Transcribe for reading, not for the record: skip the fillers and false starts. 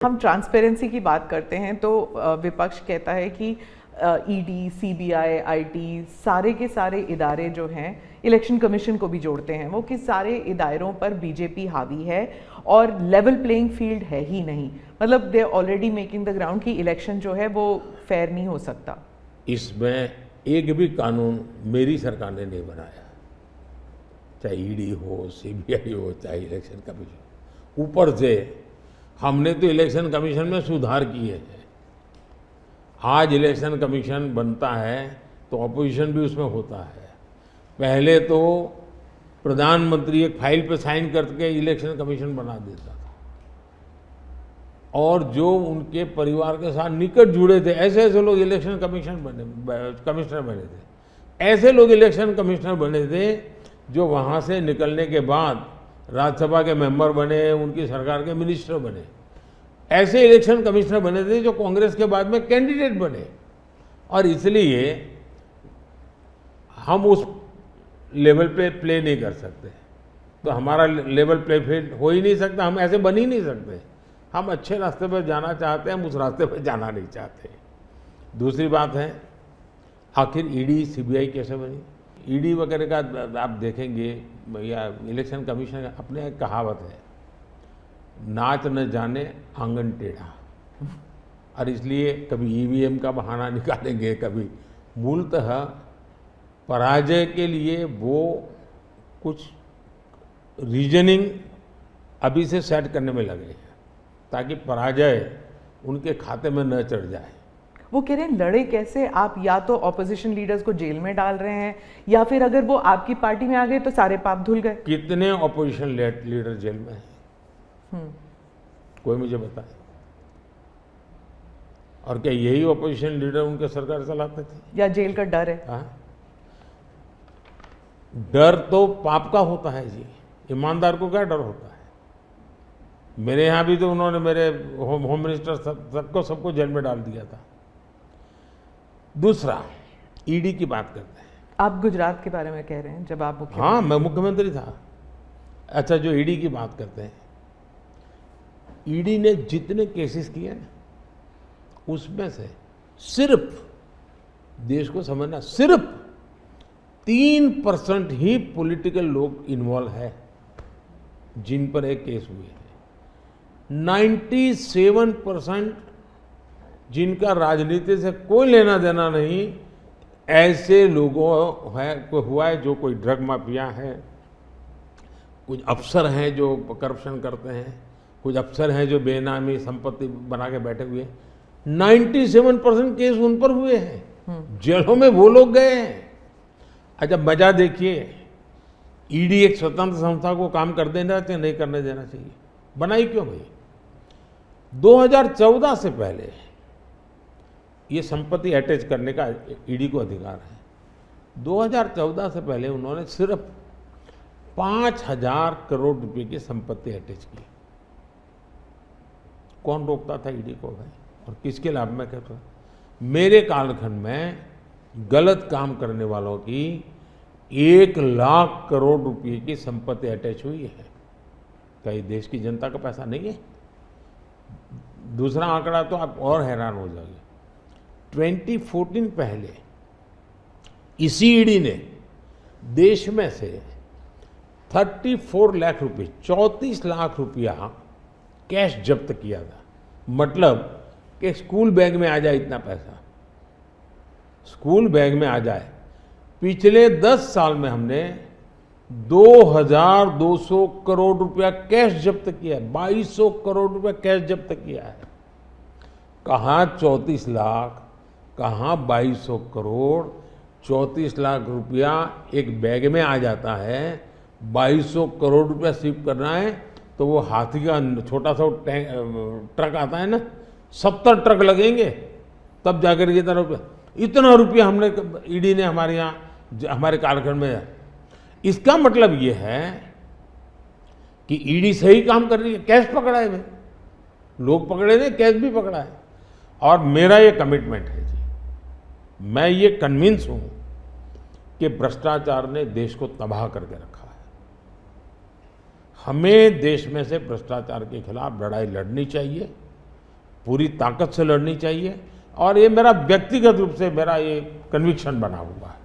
हम ट्रांसपेरेंसी की बात करते हैं तो विपक्ष कहता है कि ईडी, सीबीआई, आईटी सारे के सारे इदारे जो हैं, इलेक्शन कमीशन को भी जोड़ते हैं वो, कि सारे इदारों पर बीजेपी हावी है और लेवल प्लेइंग फील्ड है ही नहीं। मतलब they already making the ground कि इलेक्शन जो है वो फेयर नहीं हो सकता। इसमें एक भी कानून मेरी सरकार ने नहीं बनाया, चाहे ईडी हो, सीबीआई हो, चाहे इलेक्शन कमीशन। ऊपर से हमने तो इलेक्शन कमीशन में सुधार किए हैं। आज इलेक्शन कमीशन बनता है तो ऑपोजिशन भी उसमें होता है। पहले तो प्रधानमंत्री एक फाइल पे साइन करके इलेक्शन कमीशन बना देता था, और जो उनके परिवार के साथ निकट जुड़े थे ऐसे ऐसे लोग इलेक्शन कमिश्नर बने थे। ऐसे लोग इलेक्शन कमिश्नर बने थे जो वहाँ से निकलने के बाद राज्यसभा के मेंबर बने, उनकी सरकार के मिनिस्टर बने। ऐसे इलेक्शन कमिश्नर बने थे जो कांग्रेस के बाद में कैंडिडेट बने, और इसलिए हम उस लेवल पे प्ले नहीं कर सकते। तो हमारा लेवल प्ले फील्ड हो ही नहीं सकता, हम ऐसे बन ही नहीं सकते। हम अच्छे रास्ते पर जाना चाहते हैं, हम उस रास्ते पर जाना नहीं चाहते। दूसरी बात है, आखिर ईडी सीबीआई कैसे बनी? ईडी वगैरह का आप देखेंगे या इलेक्शन कमीशन का अपने एक कहावत है, नाच न जाने आंगन टेढ़ा। और इसलिए कभी ईवीएम का बहाना निकालेंगे, कभी मूलतः पराजय के लिए वो कुछ रीजनिंग अभी से सेट करने में लगे हैं ताकि पराजय उनके खाते में न चढ़ जाए। वो कह रहे हैं लड़े कैसे आप? या तो ऑपोजिशन लीडर्स को जेल में डाल रहे हैं, या फिर अगर वो आपकी पार्टी में आ गए तो सारे पाप धुल गए। कितने ऑपोजिशन लीडर जेल में हैं? कोई मुझे बताए। और क्या यही ऑपोजिशन लीडर उनके सरकार चलाते थे? या जेल का डर है? हाँ, डर तो पाप का होता है जी, ईमानदार को क्या डर होता है? मेरे यहां भी तो उन्होंने मेरे होम मिनिस्टर सबको जेल में डाल दिया था। दूसरा, ईडी की बात करते हैं। आप गुजरात के बारे में कह रहे हैं जब आप मुख्यमंत्री? हाँ, मैं मुख्यमंत्री था। अच्छा, जो ईडी की बात करते हैं, ईडी ने जितने केसेस किए ना, उसमें से सिर्फ, देश को समझना, सिर्फ 3% ही पॉलिटिकल लोग इन्वॉल्व है जिन पर एक केस हुए हैं। 97% जिनका राजनीति से कोई लेना देना नहीं, ऐसे लोगों है को हुआ है जो कोई ड्रग माफिया है, कुछ अफसर हैं जो करप्शन करते हैं, कुछ अफसर हैं जो बेनामी संपत्ति बना के बैठे हुए हैं। 97% केस उन पर हुए हैं, जेलों में वो लोग गए हैं। अच्छा, मजा देखिए, ईडी एक स्वतंत्र संस्था को काम कर देना चाहिए, नहीं करने देना चाहिए? बनाई क्यों भाई? 2014 से पहले ये संपत्ति अटैच करने का ईडी को अधिकार है। 2014 से पहले उन्होंने सिर्फ 5,000 करोड़ रुपए की संपत्ति अटैच की। कौन रोकता था ईडी को भाई? और किसके लाभ में कहता? मेरे कालखंड में गलत काम करने वालों की 1 लाख करोड़ रुपए की संपत्ति अटैच हुई है। क्या ये देश की जनता का पैसा नहीं है? दूसरा आंकड़ा तो आप और हैरान हो जाओगे। 2014 पहले इसी ईडी ने देश में से 34 लाख रुपए, 34 लाख रुपया कैश जब्त किया था। मतलब कि स्कूल बैग में आ जाए इतना पैसा, स्कूल बैग में आ जाए। पिछले 10 साल में हमने 2,200 करोड़ रुपया कैश जब्त किया है, 2,200 करोड़ रुपया कैश जब्त किया है। कहाँ 34 लाख, कहाँ 2,200 करोड़? 34 लाख रुपया एक बैग में आ जाता है, 2,200 करोड़ रुपया सीव करना है तो वो हाथी का छोटा सा ट्रक आता है ना, 70 ट्रक लगेंगे तब जाकर इतना रुपया हमने ईडी ने हमारे यहाँ हमारे कालखंड में। इसका मतलब ये है कि ईडी सही काम कर रही है। कैश पकड़ा है भाई, लोग पकड़े नहीं, कैश भी पकड़ा है। और मेरा ये कमिटमेंट है जी, मैं ये कन्विंस हूं कि भ्रष्टाचार ने देश को तबाह करके रखा है। हमें देश में से भ्रष्टाचार के खिलाफ लड़ाई लड़नी चाहिए पूरी ताकत से लड़नी चाहिए और ये मेरा व्यक्तिगत रूप से मेरा ये कन्विक्शन बना हुआ है।